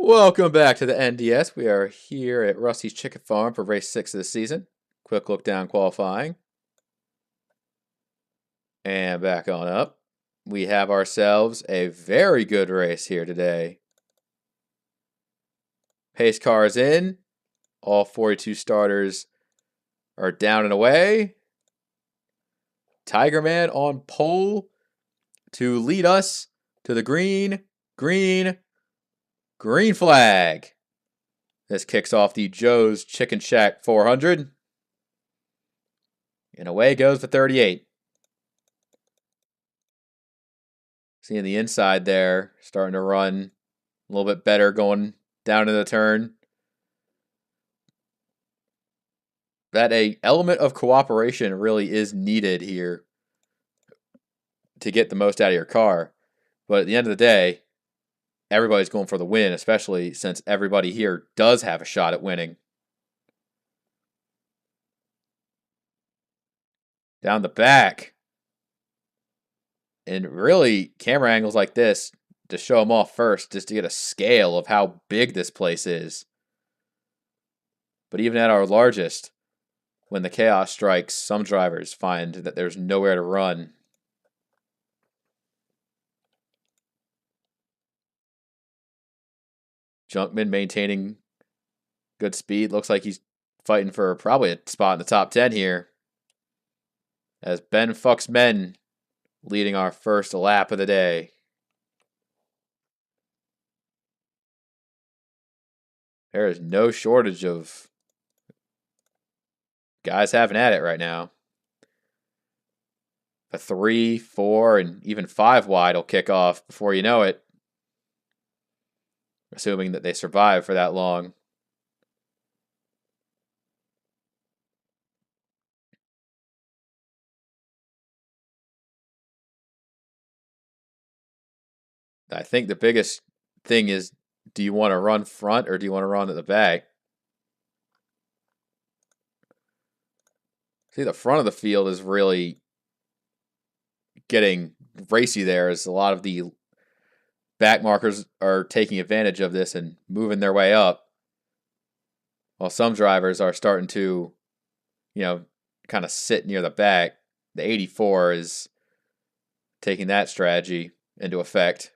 Welcome back to the NDS. We are here at Rusty's Chicken Farm for race 6 of the season. Quick look down qualifying. And back on up. We have ourselves a very good race here today. Pace cars in. All 42 starters are down and away. Tiger Man on pole to lead us to the green flag. This kicks off the Joe's Chicken Shack 400. And away goes the 38. Seeing the inside there, starting to run a little bit better going down to the turn. That a element of cooperation really is needed here to get the most out of your car. But at the end of the day, everybody's going for the win, especially since everybody here does have a shot at winning. Down the back. And really, camera angles like this to show them off first, just to get a scale of how big this place is. But even at our largest, when the chaos strikes, some drivers find that there's nowhere to run. Junkman maintaining good speed. Looks like he's fighting for probably a spot in the top 10 here. As Ben Fucks Men leading our first lap of the day. There is no shortage of guys having at it right now. A 3, 4, and even 5 wide will kick off before you know it. Assuming that they survive for that long. I think the biggest thing is, do you want to run front or do you want to run at the back? See, the front of the field is really getting racy there, as a lot of the back markers are taking advantage of this and moving their way up. While some drivers are starting to, kind of sit near the back. The 84 is taking that strategy into effect.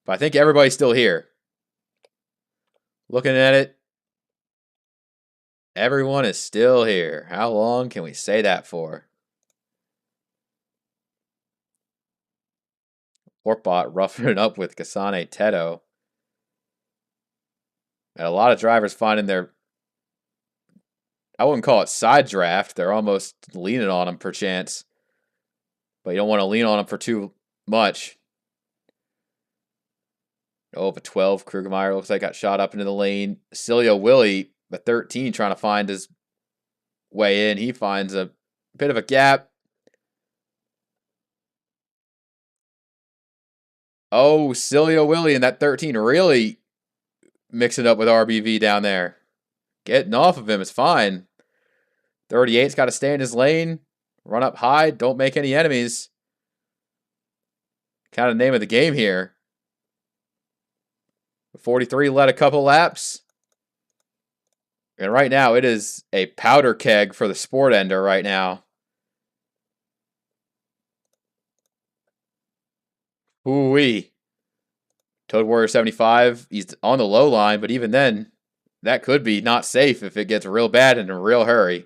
But I think everybody's still here. Looking at it, everyone is still here. How long can we say that for? Warpbot roughing it up with Kasane Teto. And a lot of drivers finding their, I wouldn't call it side draft. They're almost leaning on them perchance. But you don't want to lean on them for too much. Oh, but 12, Krugermeyer looks like got shot up into the lane. Cilio Willie, the 13, trying to find his way in. He finds a bit of a gap. Oh, Cilio Willie and that 13 really mixing up with RBV down there. Getting off of him is fine. 38's got to stay in his lane. Run up high. Don't make any enemies. Kind of name of the game here. 43 led a couple laps. And right now, it is a powder keg for the sport ender right now. Ooh-wee. Toad Warrior 75, he's on the low line, but even then, that could be not safe if it gets real bad in a real hurry.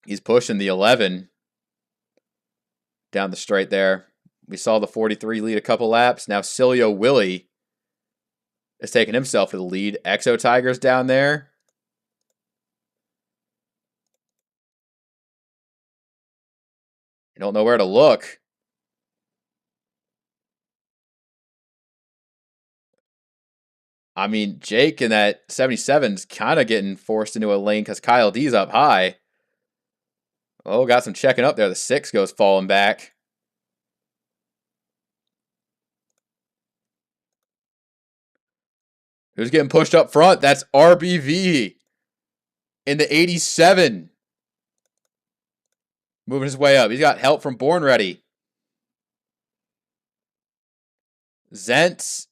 He's pushing the 11 down the straight there. We saw the 43 lead a couple laps. Now Cilio Willie is taking himself to the lead. Exo Tiger's down there. You don't know where to look. I mean, Jake in that 77's kind of getting forced into a lane because Kyle D's up high. Oh, got some checking up there. The 6 goes falling back. Who's getting pushed up front? That's RBV in the 87. Moving his way up. He's got help from Born Ready. Zentz,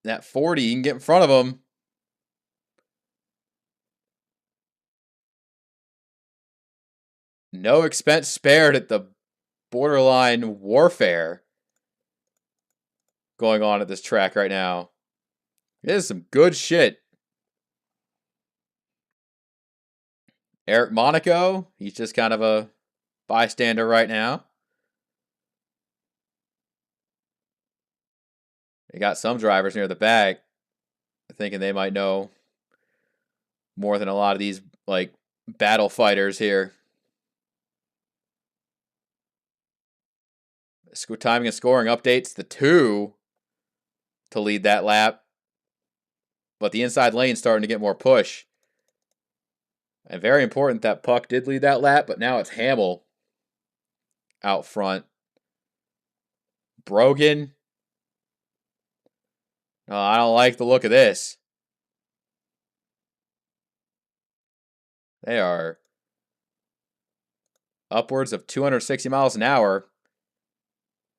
that 40, you can get in front of him. No expense spared at the borderline warfare going on at this track right now. It is some good shit. Eric Monaco, he's just kind of a bystander right now. They got some drivers near the back thinking they might know more than a lot of these like battle fighters here. Timing and scoring updates, the 2 to lead that lap. But the inside lane's starting to get more push. And very important that Puck did lead that lap, but now it's Hamill out front. Brogan. Oh, I don't like the look of this. They are upwards of 260 miles an hour.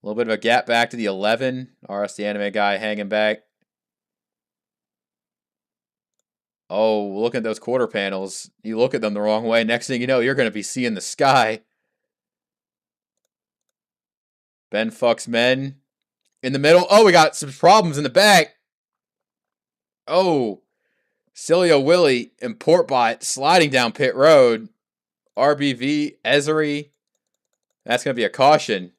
A little bit of a gap back to the 11. RS the anime guy hanging back. Oh, look at those quarter panels. You look at them the wrong way. Next thing you know, you're going to be seeing the sky. Ben fucks men in the middle. Oh, we got some problems in the back. Oh, Cilio Willie and Portbot sliding down pit road. RBV, Ezri. That's going to be a caution.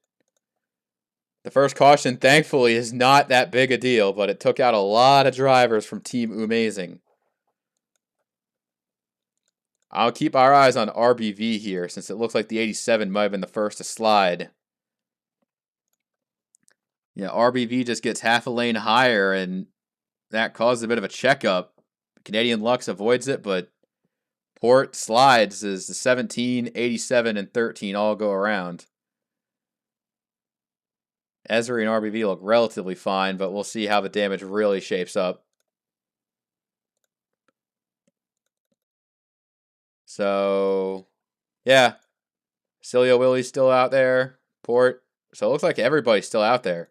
The first caution, thankfully, is not that big a deal, but it took out a lot of drivers from Team Amazing. I'll keep our eyes on RBV here, since it looks like the 87 might have been the first to slide. Yeah, RBV just gets half a lane higher, and that caused a bit of a checkup. Canadian Lux avoids it, but Port slides as the 17, 87, and 13 all go around. Ezri and RBV look relatively fine, but we'll see how the damage really shapes up. So, yeah. Cilio Willie's still out there. Port. So it looks like everybody's still out there.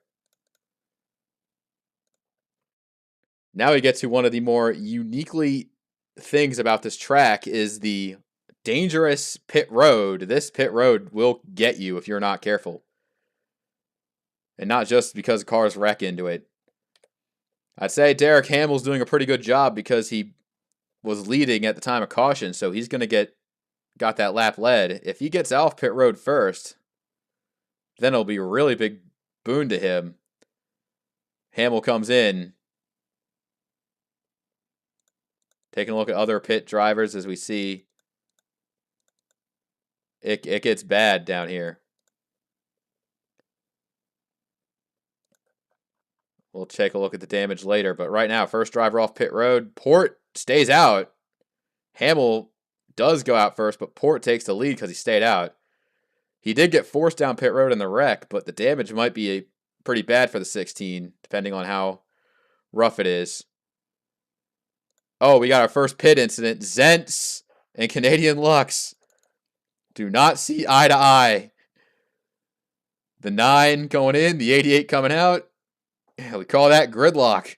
Now we get to one of the more uniquely things about this track is the dangerous pit road. This pit road will get you if you're not careful. And not just because cars wreck into it. I'd say Derek Hamill's doing a pretty good job because he was leading at the time of caution, so he's going to got that lap led. If he gets off pit road first, then it'll be a really big boon to him. Hamill comes in. Taking a look at other pit drivers as we see it gets bad down here. We'll take a look at the damage later, but right now, first driver off pit road. Port stays out. Hamill does go out first, but Port takes the lead because he stayed out. He did get forced down pit road in the wreck, but the damage might be pretty bad for the 16, depending on how rough it is. Oh, we got our first pit incident. Zentz and Canadian Lux do not see eye to eye. The 9 going in, the 88 coming out. Yeah, we call that gridlock.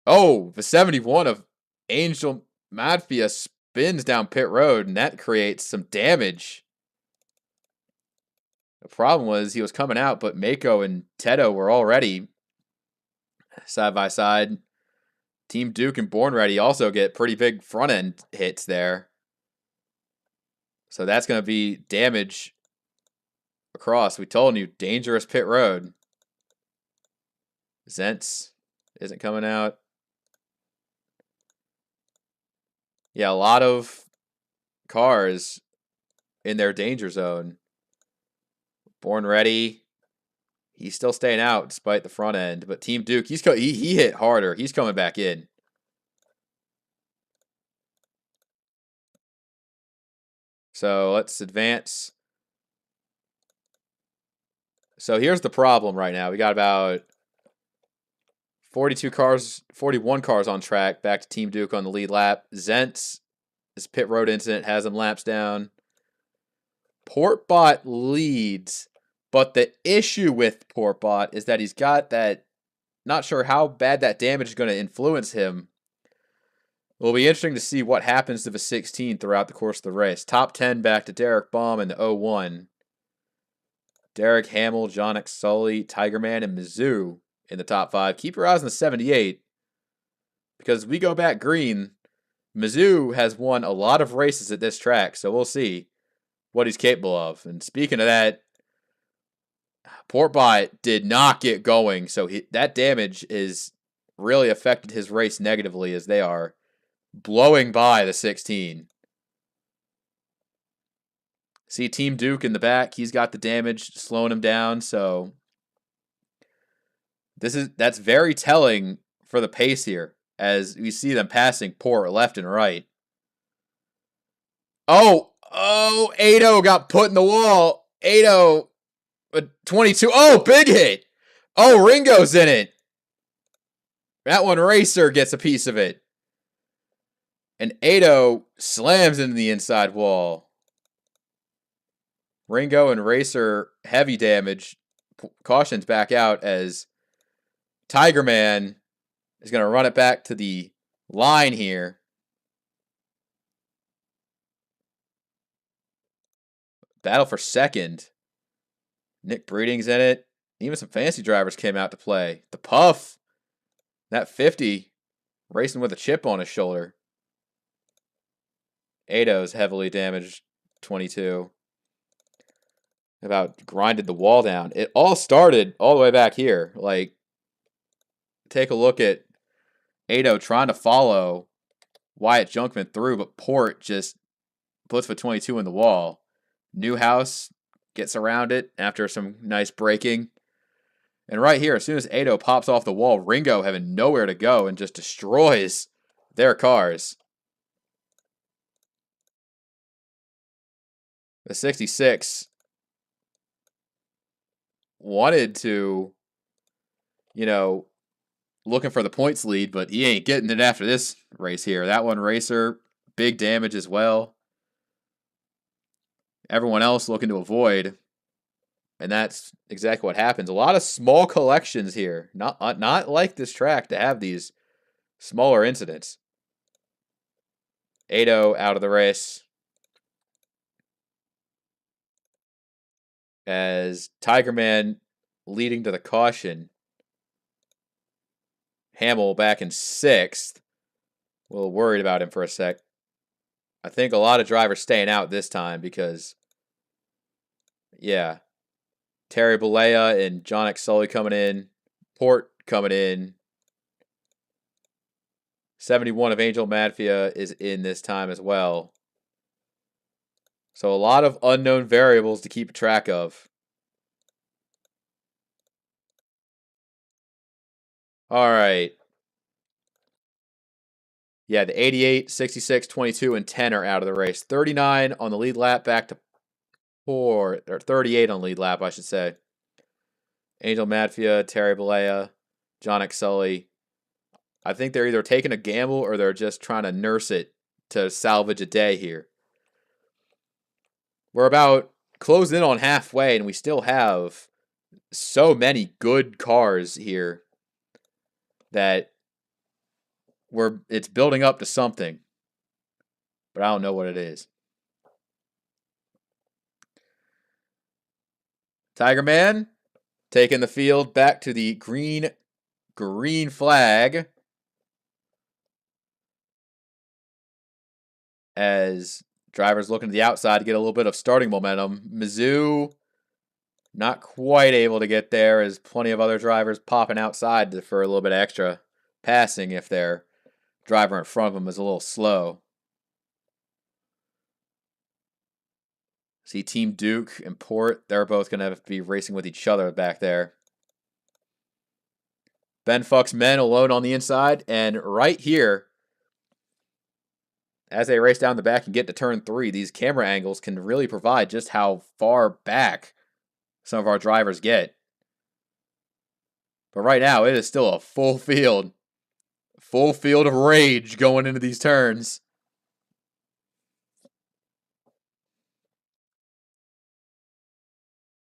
Oh, the 71 of Angel Madfia spins down pit road, and that creates some damage. The problem was he was coming out, but Mako and Teto were already side by side. Team Duke and Born Ready also get pretty big front end hits there. So that's going to be damage across. We told you, dangerous pit road. Zentz isn't coming out. Yeah, a lot of cars in their danger zone. Born Ready. He's still staying out despite the front end. But Team Duke, he hit harder. He's coming back in. So let's advance. So here's the problem right now. We got about 41 cars on track. Back to Team Duke on the lead lap. Zentz, this pit road incident has him laps down. Portbot leads, But the issue with Portbot is that he's got that, not sure how bad that damage is going to influence him. It'll be interesting to see what happens to the 16 throughout the course of the race. Top 10 back to Derek Baum in the 01. Derek Hamill, John X. Sully, Tigerman, and Mizzou in the top 5. Keep your eyes on the 78. Because we go back green, Mizzou has won a lot of races at this track, so we'll see what he's capable of. And speaking of that, Portbot did not get going, so that damage is really affected his race negatively as they are blowing by the 16. See Team Duke in the back, he's got the damage slowing him down, so that's very telling for the pace here as we see them passing Port left and right. Oh, Ado got put in the wall. Ado, 22. Oh, big hit. Oh, Ringo's in it. That one Racer gets a piece of it. And Ado slams into the inside wall. Ringo and Racer heavy damage. Caution's back out as Tigerman is going to run it back to the line here. Battle for second. Nick Breeding's in it. Even some fancy drivers came out to play. The Puff. That 50. Racing with a chip on his shoulder. Ado's heavily damaged. 22. About grinded the wall down. It all started all the way back here. Like, take a look at Ado trying to follow Wyatt Junkman through, but Port just puts the 22 in the wall. Newhouse gets around it after some nice braking. And right here, as soon as Ado pops off the wall, Ringo having nowhere to go and just destroys their cars. The 66 wanted to, looking for the points lead, but he ain't getting it after this race here. That one Racer, big damage as well. Everyone else looking to avoid. And that's exactly what happens. A lot of small collections here. Not like this track to have these smaller incidents. Ado out of the race. As Tigerman leading to the caution. Hamill back in 6th. A little worried about him for a sec. I think a lot of drivers staying out this time because, yeah, Terry Bollea and John X. Sully coming in. Port coming in. 71 of Angel Madfia is in this time as well. So a lot of unknown variables to keep track of. All right. Yeah, the 88, 66, 22, and 10 are out of the race. 39 on the lead lap, back to 4, or 38 on the lead lap, I should say. Angel Madfia, Terry Bollea, John X. Sully. I think they're either taking a gamble or they're just trying to nurse it to salvage a day here. We're about closing in on halfway, and we still have so many good cars here that it's building up to something, but I don't know what it is. Tigerman taking the field back to the green flag as drivers looking to the outside to get a little bit of starting momentum. Mizzou not quite able to get there as plenty of other drivers popping outside for a little bit extra passing if their driver in front of them is a little slow. See Team Duke and Port, they're both going to have to be racing with each other back there. Ben Fuck's men alone on the inside, and right here, as they race down the back and get to turn 3, these camera angles can really provide just how far back some of our drivers get. But right now, it is still a full field of rage going into these turns.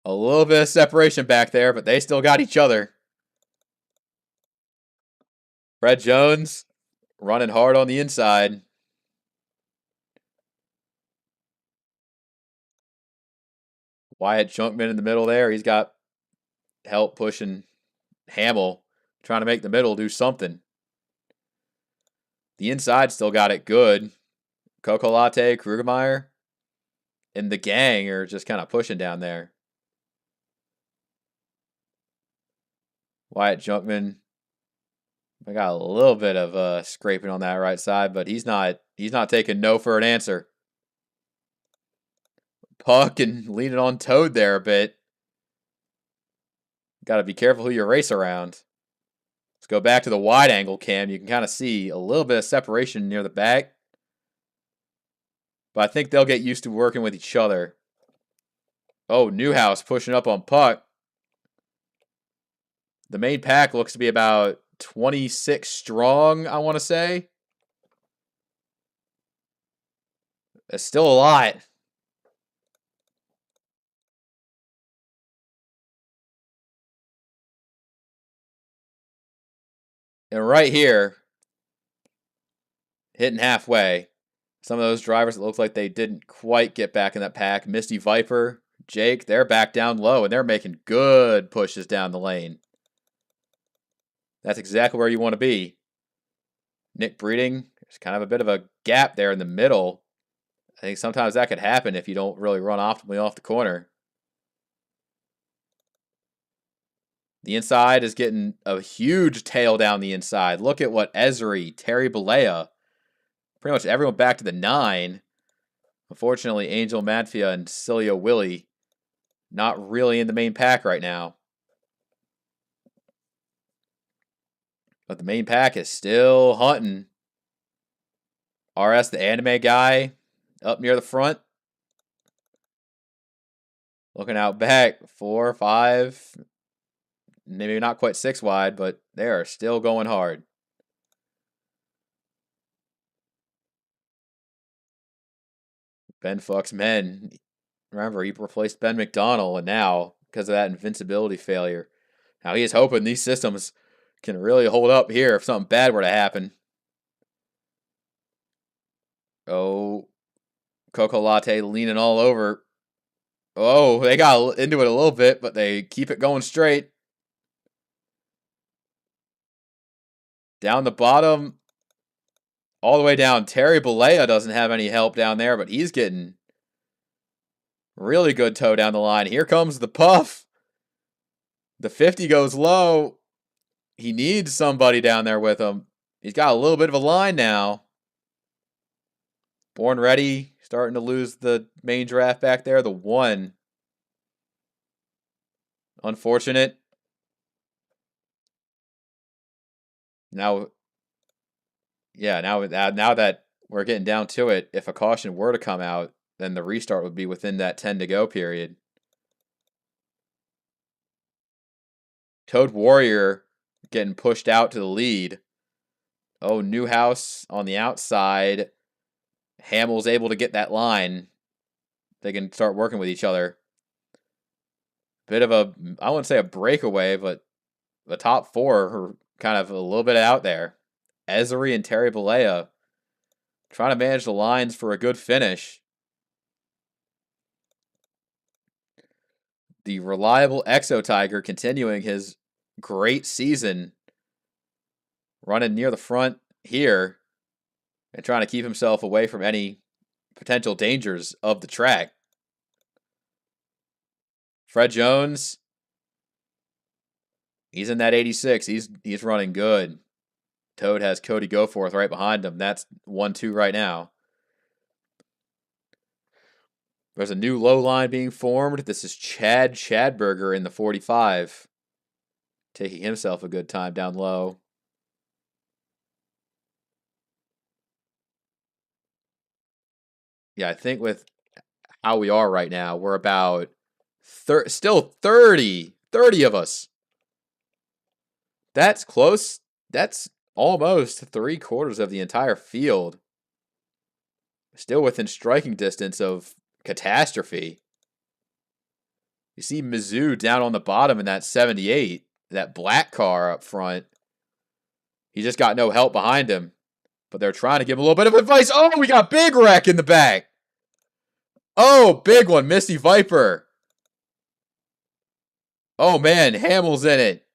A little bit of separation back there, but they still got each other. Fred Jones running hard on the inside. Wyatt Junkman in the middle there. He's got help pushing Hamill, trying to make the middle do something. The inside still got it good. Coco Latte, Krugermeyer, and the gang are just kind of pushing down there. Wyatt Junkman, I got a little bit of scraping on that right side, but he's not taking no for an answer. Puck and leaning on Toad there a bit. Got to be careful who you race around. Let's go back to the wide angle cam. You can kind of see a little bit of separation near the back. But I think they'll get used to working with each other. Oh, Newhouse pushing up on Puck. The main pack looks to be about 26 strong, I want to say. It's still a lot. And right here, hitting halfway, some of those drivers, it looks like they didn't quite get back in that pack. Misty Viper, Jake, they're back down low, and they're making good pushes down the lane. That's exactly where you want to be. Nick Breeding, there's kind of a bit of a gap there in the middle. I think sometimes that could happen if you don't really run optimally off the corner. The inside is getting a huge tail down the inside. Look at what Esri, Terry Balea, pretty much everyone back to the 9. Unfortunately, Angel Madfia and Cilio Willie not really in the main pack right now. But the main pack is still hunting. RS, the anime guy, up near the front. Looking out back, 4, 5, maybe not quite 6 wide, but they are still going hard. Ben Fuck's men. Remember, he replaced Ben McDonald, and now, because of that invincibility failure, now he is hoping these systems can really hold up here if something bad were to happen. Oh, Coco Latte leaning all over. Oh, they got into it a little bit, but they keep it going straight. Down the bottom, all the way down. Terry Balea doesn't have any help down there, but he's getting really good toe down the line. Here comes the puff. The 50 goes low. He needs somebody down there with him. He's got a little bit of a line now. Born Ready starting to lose the main draft back there. The 1. Unfortunate. Now, yeah, now that we're getting down to it, if a caution were to come out, then the restart would be within that 10 to go period. Toad Warrior getting pushed out to the lead. Oh, Newhouse on the outside. Hamill's able to get that line. They can start working with each other. Bit of a, I wouldn't say a breakaway, but the top 4 are kind of a little bit out there. Esri and Terry Balea trying to manage the lines for a good finish. The reliable Exo Tiger continuing his great season, running near the front here and trying to keep himself away from any potential dangers of the track. Fred Jones, he's in that 86. He's running good. Toad has Cody Goforth right behind him. That's 1-2 right now. There's a new low line being formed. This is Chad Chadberger in the 45. Taking himself a good time down low. Yeah, I think with how we are right now, we're about still 30 of us. That's close. That's almost 3/4 of the entire field. Still within striking distance of catastrophe. You see Mizzou down on the bottom in that 78, that black car up front. He just got no help behind him. But they're trying to give him a little bit of advice. Oh, we got big wreck in the back. Oh, big one. Misty Viper. Oh, man. Hamill's in it.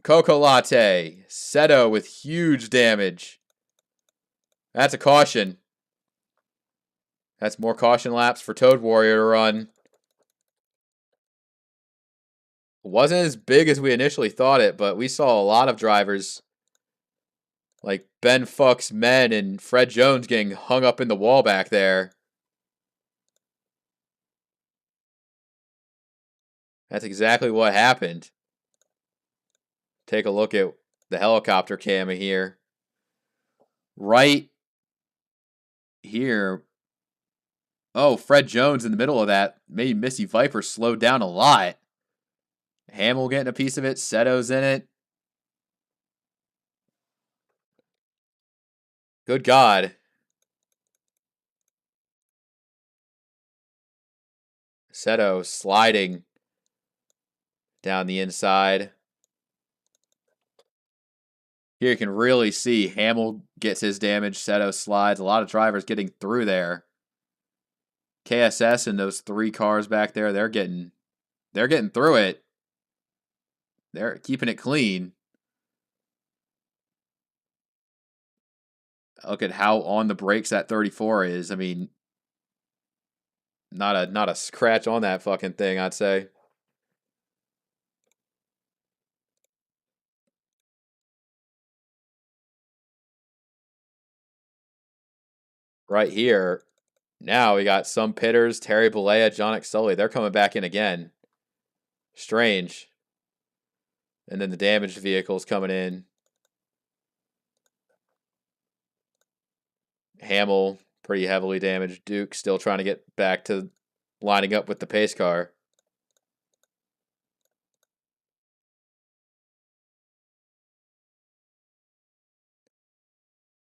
Coco Latte. Seto with huge damage. That's a caution. That's more caution laps for Toad Warrior to run. Wasn't as big as we initially thought it, but we saw a lot of drivers like Ben Fuck's Men and Fred Jones getting hung up in the wall back there. That's exactly what happened. Take a look at the helicopter camera here. Right here. Oh, Fred Jones in the middle of that made Missy Viper slow down a lot. Hamill getting a piece of it. Seto's in it. Good God. Seto sliding down the inside. Here you can really see Hamill gets his damage. Seto slides. A lot of drivers getting through there. KSS and those 3 cars back there, they're getting through it. They're keeping it clean. Look at how on the brakes that 34 is. I mean, not a scratch on that fucking thing, I'd say. Right here, now we got some pitters, Terry Bollea, John Sully. They're coming back in again. Strange. And then the damaged vehicles coming in. Hamill, pretty heavily damaged. Duke still trying to get back to lining up with the pace car.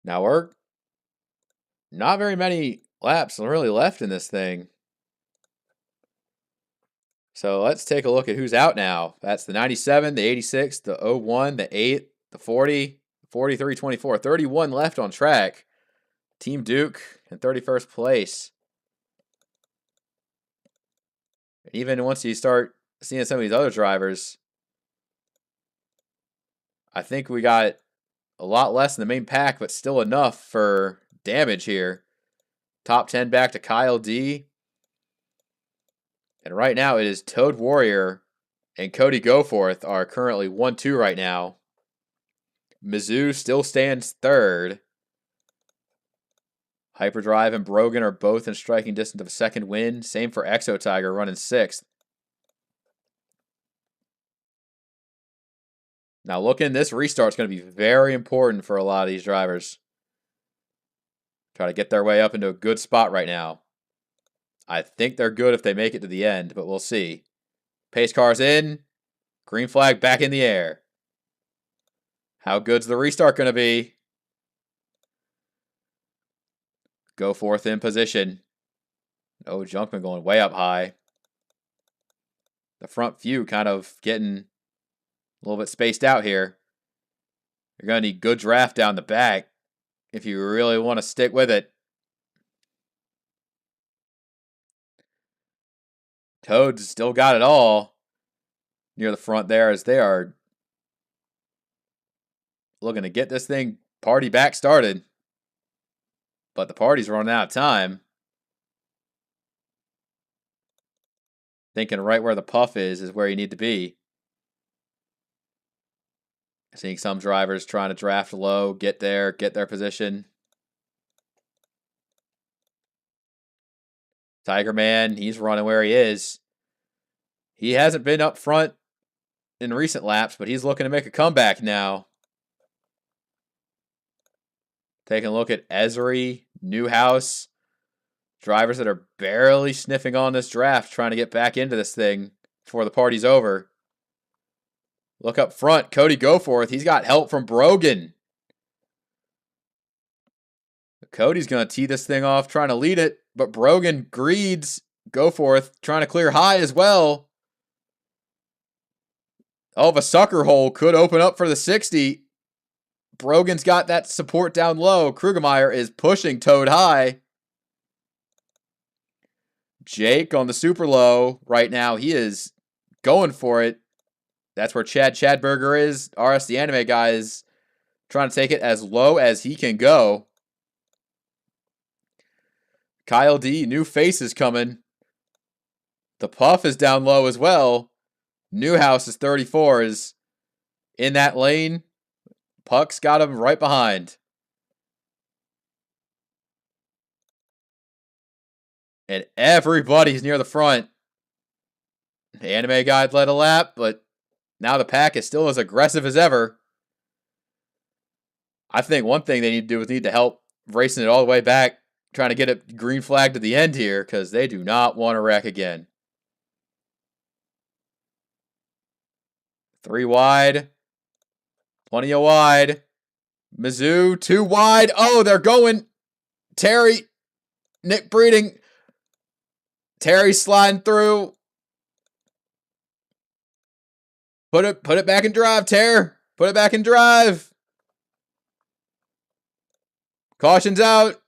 Now we're not very many laps really left in this thing. So let's take a look at who's out now. That's the 97, the 86, the 01, the 8, the 40, 43, 24. 31 left on track. Team Duke in 31st place. Even once you start seeing some of these other drivers, I think we got a lot less in the main pack, but still enough for damage here. Top 10 back to Kyle D. And right now it is Toad Warrior and Cody Goforth are currently 1-2 right now. Mizzou still stands third. Hyperdrive and Brogan are both in striking distance of a second win. Same for Exo Tiger running 6th. Now looking, this restart's going to be very important for a lot of these drivers. Try to get their way up into a good spot right now. I think they're good if they make it to the end, but we'll see. Pace car's in. Green flag back in the air. How good's the restart going to be? Goforth in position. Oh, Junkman going way up high. The front few kind of getting a little bit spaced out here. You're going to need good draft down the back if you really want to stick with it. Toads still got it all near the front there as they are looking to get this thing party back started. But the party's running out of time. Thinking right where the puff is where you need to be. Seeing some drivers trying to draft low, get their position. Tiger Man, he's running where he is. He hasn't been up front in recent laps, but he's looking to make a comeback now. Taking a look at Esri, Newhouse. Drivers that are barely sniffing on this draft, trying to get back into this thing before the party's over. Look up front, Cody Goforth. He's got help from Brogan. Cody's going to tee this thing off, trying to lead it, but Brogan greeds Goforth trying to clear high as well. Oh, if a sucker hole could open up for the 60. Brogan's got that support down low. Krugemeyer is pushing Toad high. Jake on the super low right now. He is going for it. That's where Chadberger is. RS the anime guy is trying to take it as low as he can go. Kyle D, new faces coming. The Puff is down low as well. Newhouse is 34, is in that lane. Puck's got him right behind. And everybody's near the front. The anime guy led a lap, but now the pack is still as aggressive as ever. I think one thing they need to do is need to help racing it all the way back, trying to get a green flag to the end here, because they do not want to wreck again. 3 wide. Plenty of wide. Mizzou, 2 wide. Oh, they're going. Terry. Nick Breeding. Terry sliding through. Put it back in drive, Terry. Put it back in drive. Caution's out.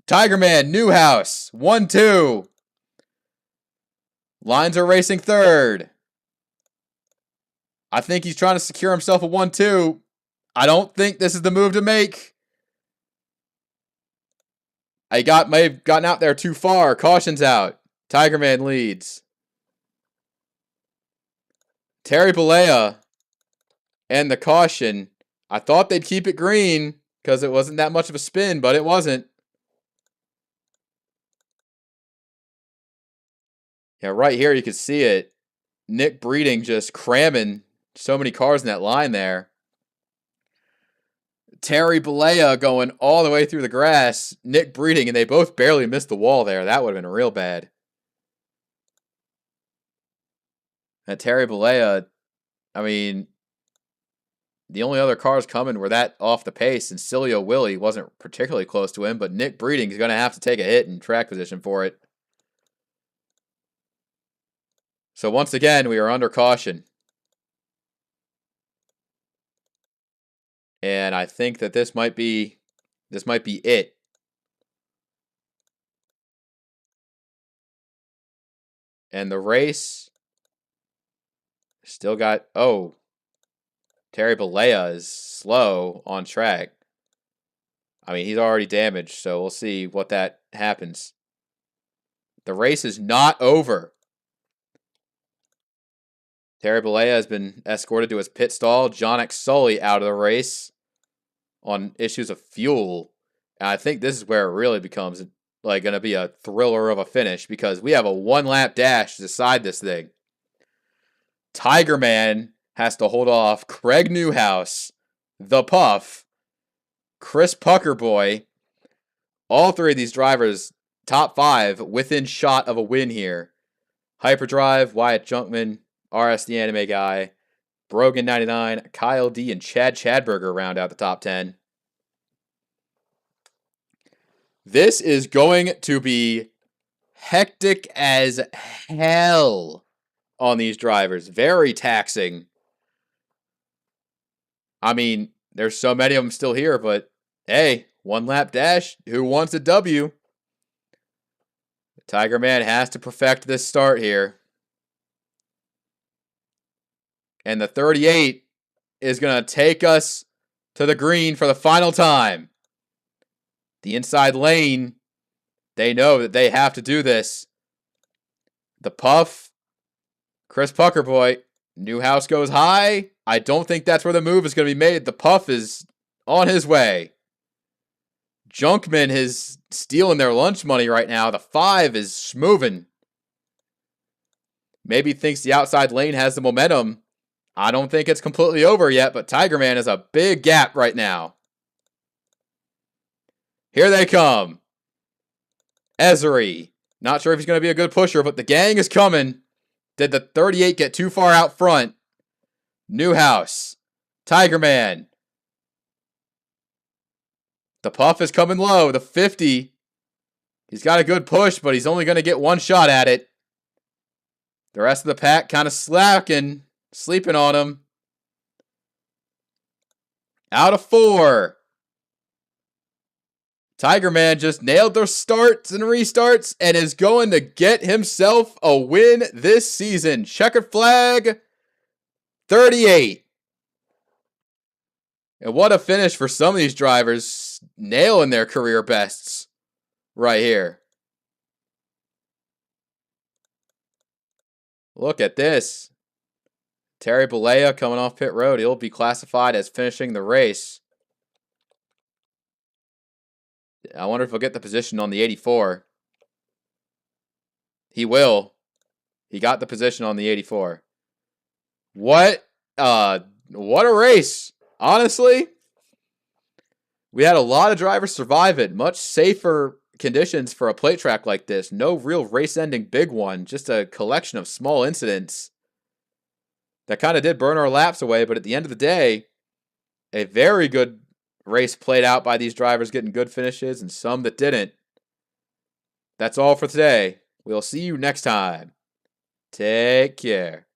Tigerman, Newhouse, 1-2. Lines are racing third. I think he's trying to secure himself a 1-2. I don't think this is the move to make. May have gotten out there too far. Caution's out. Tigerman leads. Terry Balea and the caution. I thought they'd keep it green because it wasn't that much of a spin, but it wasn't. Yeah, right here you can see it. Nick Breeding just cramming so many cars in that line there. Terry Balea going all the way through the grass. Nick Breeding, and they both barely missed the wall there. That would have been real bad. And Terry Balea, I mean, the only other cars coming were that off the pace, and Cilio Willie wasn't particularly close to him, but Nick Breeding is going to have to take a hit in track position for it. So once again, we are under caution. And I think that this might be it. And the race still got, Terry Balea is slow on track. I mean, he's already damaged, so we'll see what that happens. The race is not over. Terry Balea has been escorted to his pit stall. John Sully out of the race on issues of fuel. And I think this is where it really becomes like going to be a thriller of a finish, because we have a 1-lap dash to decide this thing. Tigerman has to hold off Craig Newhouse, the Puff, Chris Puckerboy. All 3 of these drivers, top 5, within shot of a win here. Hyperdrive, Wyatt Junkman, RS the anime guy, Brogan 99, Kyle D, and Chadberger round out the top 10. This is going to be hectic as hell on these drivers. Very taxing. I mean, there's so many of them still here, but hey, 1-lap dash. Who wants a W? Tigerman has to perfect this start here. And the 38 is going to take us to the green for the final time. The inside lane, they know that they have to do this. The Puff, Chris Puckerboy, Newhouse goes high. I don't think that's where the move is going to be made. The Puff is on his way. Junkman is stealing their lunch money right now. The 5 is moving. Maybe thinks the outside lane has the momentum. I don't think it's completely over yet, but Tigerman has a big gap right now. Here they come. Ezery. Not sure if he's going to be a good pusher, but the gang is coming. Did the 38 get too far out front? Newhouse. Tigerman. The Puff is coming low. The 50 He's got a good push, but he's only going to get one shot at it. The rest of the pack kind of slacking, sleeping on him. Out of 4. Tiger Man just nailed those starts and restarts and is going to get himself a win this season. Checkered flag, 38. And what a finish for some of these drivers, nailing their career bests right here. Look at this. Terry Bollea coming off pit road. He'll be classified as finishing the race. I wonder if he'll get the position on the 84. He will. He got the position on the 84. What a race. Honestly, we had a lot of drivers survive it. Much safer conditions for a plate track like this. No real race-ending big one. Just a collection of small incidents that kind of did burn our laps away. But at the end of the day, a very good race played out by these drivers getting good finishes and some that didn't. That's all for today. We'll see you next time. Take care.